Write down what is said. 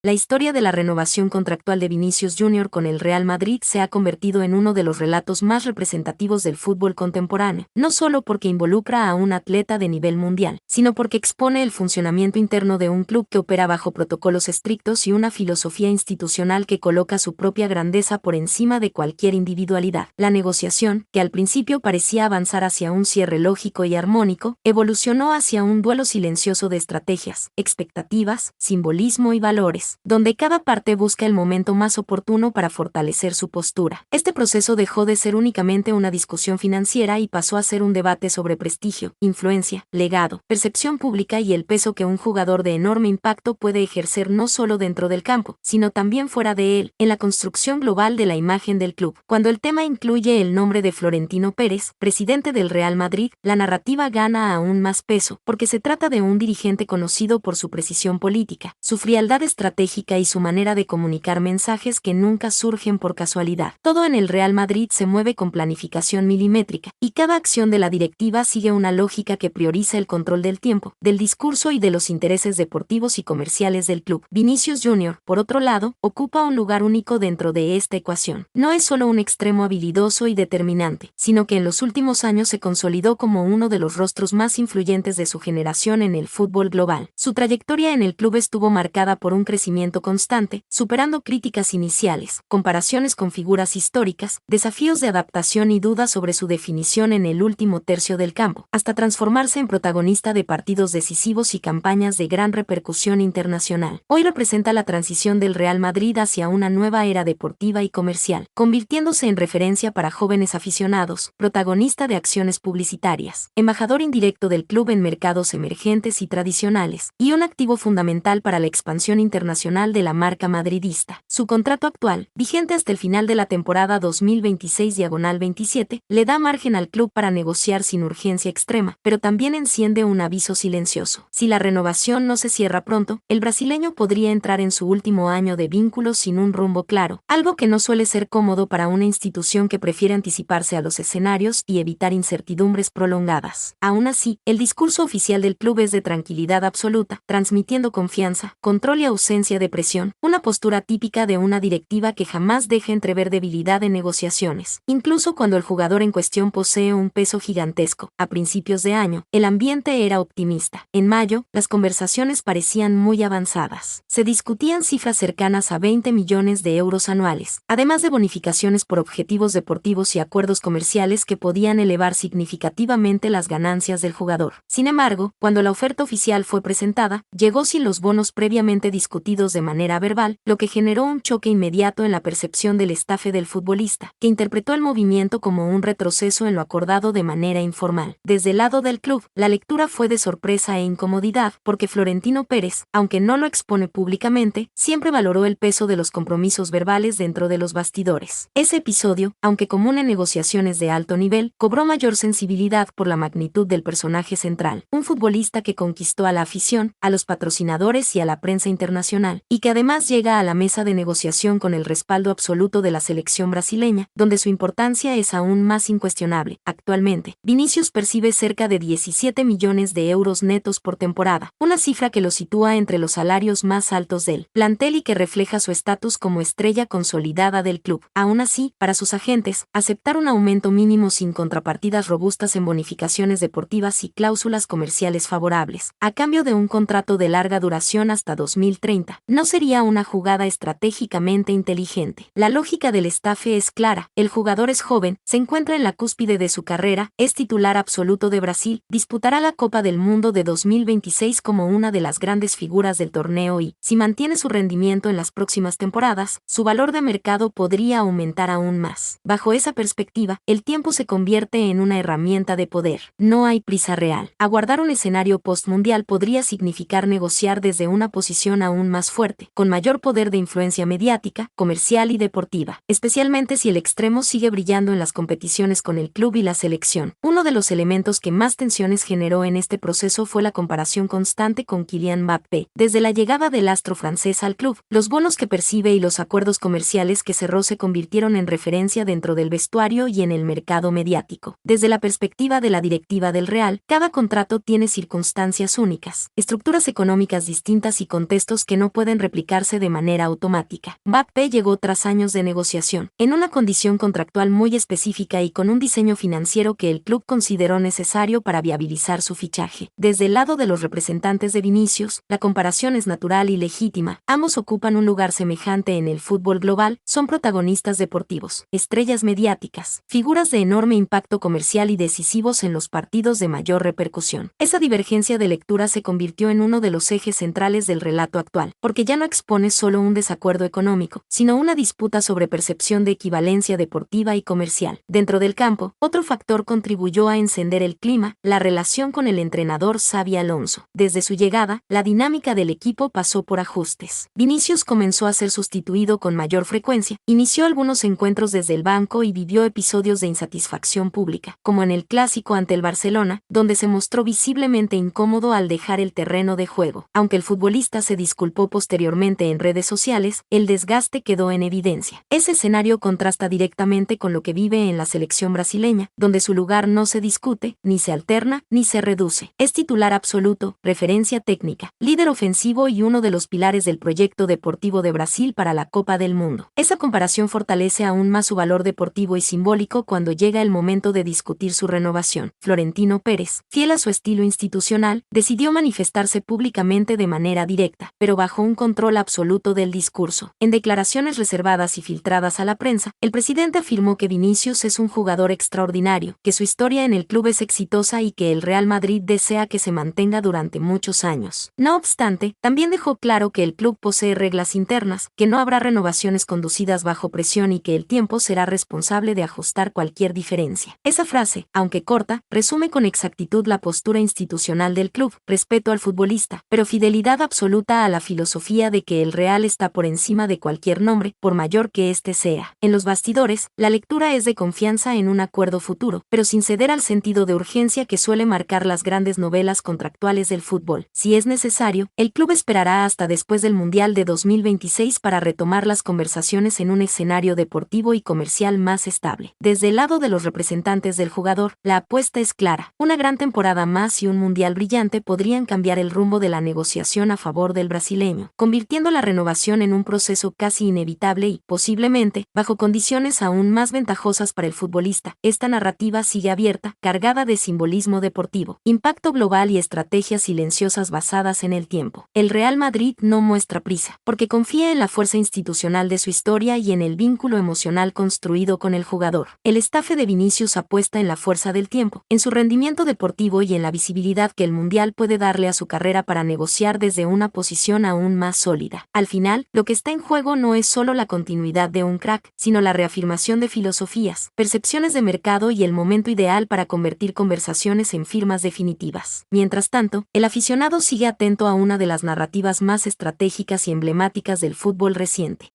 La historia de la renovación contractual de Vinicius Jr. con el Real Madrid se ha convertido en uno de los relatos más representativos del fútbol contemporáneo, no solo porque involucra a un atleta de nivel mundial, sino porque expone el funcionamiento interno de un club que opera bajo protocolos estrictos y una filosofía institucional que coloca su propia grandeza por encima de cualquier individualidad. La negociación, que al principio parecía avanzar hacia un cierre lógico y armónico, evolucionó hacia un duelo silencioso de estrategias, expectativas, simbolismo y valores, donde cada parte busca el momento más oportuno para fortalecer su postura. Este proceso dejó de ser únicamente una discusión financiera y pasó a ser un debate sobre prestigio, influencia, legado, percepción pública y el peso que un jugador de enorme impacto puede ejercer no solo dentro del campo, sino también fuera de él, en la construcción global de la imagen del club. Cuando el tema incluye el nombre de Florentino Pérez, presidente del Real Madrid, la narrativa gana aún más peso, porque se trata de un dirigente conocido por su precisión política, su frialdad estratégica y su manera de comunicar mensajes que nunca surgen por casualidad. Todo en el Real Madrid se mueve con planificación milimétrica, y cada acción de la directiva sigue una lógica que prioriza el control del tiempo, del discurso y de los intereses deportivos y comerciales del club. Vinicius Jr., por otro lado, ocupa un lugar único dentro de esta ecuación. No es solo un extremo habilidoso y determinante, sino que en los últimos años se consolidó como uno de los rostros más influyentes de su generación en el fútbol global. Su trayectoria en el club estuvo marcada por un crecimiento constante, superando críticas iniciales, comparaciones con figuras históricas, desafíos de adaptación y dudas sobre su definición en el último tercio del campo, hasta transformarse en protagonista de partidos decisivos y campañas de gran repercusión internacional. Hoy representa la transición del Real Madrid hacia una nueva era deportiva y comercial, convirtiéndose en referencia para jóvenes aficionados, protagonista de acciones publicitarias, embajador indirecto del club en mercados emergentes y tradicionales, y un activo fundamental para la expansión internacional de la marca madridista. Su contrato actual, vigente hasta el final de la temporada 2026/27, le da margen al club para negociar sin urgencia extrema, pero también enciende un aviso silencioso. Si la renovación no se cierra pronto, el brasileño podría entrar en su último año de vínculo sin un rumbo claro, algo que no suele ser cómodo para una institución que prefiere anticiparse a los escenarios y evitar incertidumbres prolongadas. Aún así, el discurso oficial del club es de tranquilidad absoluta, transmitiendo confianza, control y ausencia de presión, una postura típica de una directiva que jamás deja entrever debilidad en negociaciones. Incluso cuando el jugador en cuestión posee un peso gigantesco, a principios de año, el ambiente era optimista. En mayo, las conversaciones parecían muy avanzadas. Se discutían cifras cercanas a 20 millones de euros anuales, además de bonificaciones por objetivos deportivos y acuerdos comerciales que podían elevar significativamente las ganancias del jugador. Sin embargo, cuando la oferta oficial fue presentada, llegó sin los bonos previamente discutidos de manera verbal, lo que generó un choque inmediato en la percepción del staff del futbolista, que interpretó el movimiento como un retroceso en lo acordado de manera informal. Desde el lado del club, la lectura fue de sorpresa e incomodidad, porque Florentino Pérez, aunque no lo expone públicamente, siempre valoró el peso de los compromisos verbales dentro de los bastidores. Ese episodio, aunque común en negociaciones de alto nivel, cobró mayor sensibilidad por la magnitud del personaje central, un futbolista que conquistó a la afición, a los patrocinadores y a la prensa internacional, y que además llega a la mesa de negociación con el respaldo absoluto de la selección brasileña, donde su importancia es aún más incuestionable. Actualmente, Vinicius percibe cerca de 17 millones de euros netos por temporada, una cifra que lo sitúa entre los salarios más altos del plantel y que refleja su estatus como estrella consolidada del club. Aún así, para sus agentes, aceptar un aumento mínimo sin contrapartidas robustas en bonificaciones deportivas y cláusulas comerciales favorables, a cambio de un contrato de larga duración hasta 2030, no sería una jugada estratégicamente inteligente. La lógica del staff es clara: el jugador es joven, se encuentra en la cúspide de su carrera, es titular absoluto de Brasil, disputará la Copa del Mundo de 2026 como una de las grandes figuras del torneo y, si mantiene su rendimiento en las próximas temporadas, su valor de mercado podría aumentar aún más. Bajo esa perspectiva, el tiempo se convierte en una herramienta de poder. No hay prisa real. Aguardar un escenario postmundial podría significar negociar desde una posición aún más fuerte, con mayor poder de influencia mediática, comercial y deportiva, especialmente si el extremo sigue brillando en las competiciones con el club y la selección. Uno de los elementos que más tensiones generó en este proceso fue la comparación constante con Kylian Mbappé. Desde la llegada del astro francés al club, los bonos que percibe y los acuerdos comerciales que cerró se convirtieron en referencia dentro del vestuario y en el mercado mediático. Desde la perspectiva de la directiva del Real, cada contrato tiene circunstancias únicas, estructuras económicas distintas y contextos que no no pueden replicarse de manera automática. Mbappé llegó tras años de negociación, en una condición contractual muy específica y con un diseño financiero que el club consideró necesario para viabilizar su fichaje. Desde el lado de los representantes de Vinicius, la comparación es natural y legítima. Ambos ocupan un lugar semejante en el fútbol global, son protagonistas deportivos, estrellas mediáticas, figuras de enorme impacto comercial y decisivos en los partidos de mayor repercusión. Esa divergencia de lectura se convirtió en uno de los ejes centrales del relato actual, porque ya no expone solo un desacuerdo económico, sino una disputa sobre percepción de equivalencia deportiva y comercial. Dentro del campo, otro factor contribuyó a encender el clima, la relación con el entrenador Xabi Alonso. Desde su llegada, la dinámica del equipo pasó por ajustes. Vinicius comenzó a ser sustituido con mayor frecuencia, inició algunos encuentros desde el banco y vivió episodios de insatisfacción pública, como en el clásico ante el Barcelona, donde se mostró visiblemente incómodo al dejar el terreno de juego. Aunque el futbolista se disculpó posteriormente en redes sociales, el desgaste quedó en evidencia. Ese escenario contrasta directamente con lo que vive en la selección brasileña, donde su lugar no se discute, ni se alterna, ni se reduce. Es titular absoluto, referencia técnica, líder ofensivo y uno de los pilares del proyecto deportivo de Brasil para la Copa del Mundo. Esa comparación fortalece aún más su valor deportivo y simbólico cuando llega el momento de discutir su renovación. Florentino Pérez, fiel a su estilo institucional, decidió manifestarse públicamente de manera directa, pero bajo un control absoluto del discurso. En declaraciones reservadas y filtradas a la prensa, el presidente afirmó que Vinicius es un jugador extraordinario, que su historia en el club es exitosa y que el Real Madrid desea que se mantenga durante muchos años. No obstante, también dejó claro que el club posee reglas internas, que no habrá renovaciones conducidas bajo presión y que el tiempo será responsable de ajustar cualquier diferencia. Esa frase, aunque corta, resume con exactitud la postura institucional del club, respeto al futbolista, pero fidelidad absoluta a la filosofía de que el Real está por encima de cualquier nombre, por mayor que éste sea. En los bastidores, la lectura es de confianza en un acuerdo futuro, pero sin ceder al sentido de urgencia que suele marcar las grandes novelas contractuales del fútbol. Si es necesario, el club esperará hasta después del Mundial de 2026 para retomar las conversaciones en un escenario deportivo y comercial más estable. Desde el lado de los representantes del jugador, la apuesta es clara. Una gran temporada más y un Mundial brillante podrían cambiar el rumbo de la negociación a favor del brasileño, convirtiendo la renovación en un proceso casi inevitable y, posiblemente, bajo condiciones aún más ventajosas para el futbolista. Esta narrativa sigue abierta, cargada de simbolismo deportivo, impacto global y estrategias silenciosas basadas en el tiempo. El Real Madrid no muestra prisa, porque confía en la fuerza institucional de su historia y en el vínculo emocional construido con el jugador. El estafe de Vinicius apuesta en la fuerza del tiempo, en su rendimiento deportivo y en la visibilidad que el Mundial puede darle a su carrera para negociar desde una posición aún más sólida. Al final, lo que está en juego no es solo la continuidad de un crack, sino la reafirmación de filosofías, percepciones de mercado y el momento ideal para convertir conversaciones en firmas definitivas. Mientras tanto, el aficionado sigue atento a una de las narrativas más estratégicas y emblemáticas del fútbol reciente.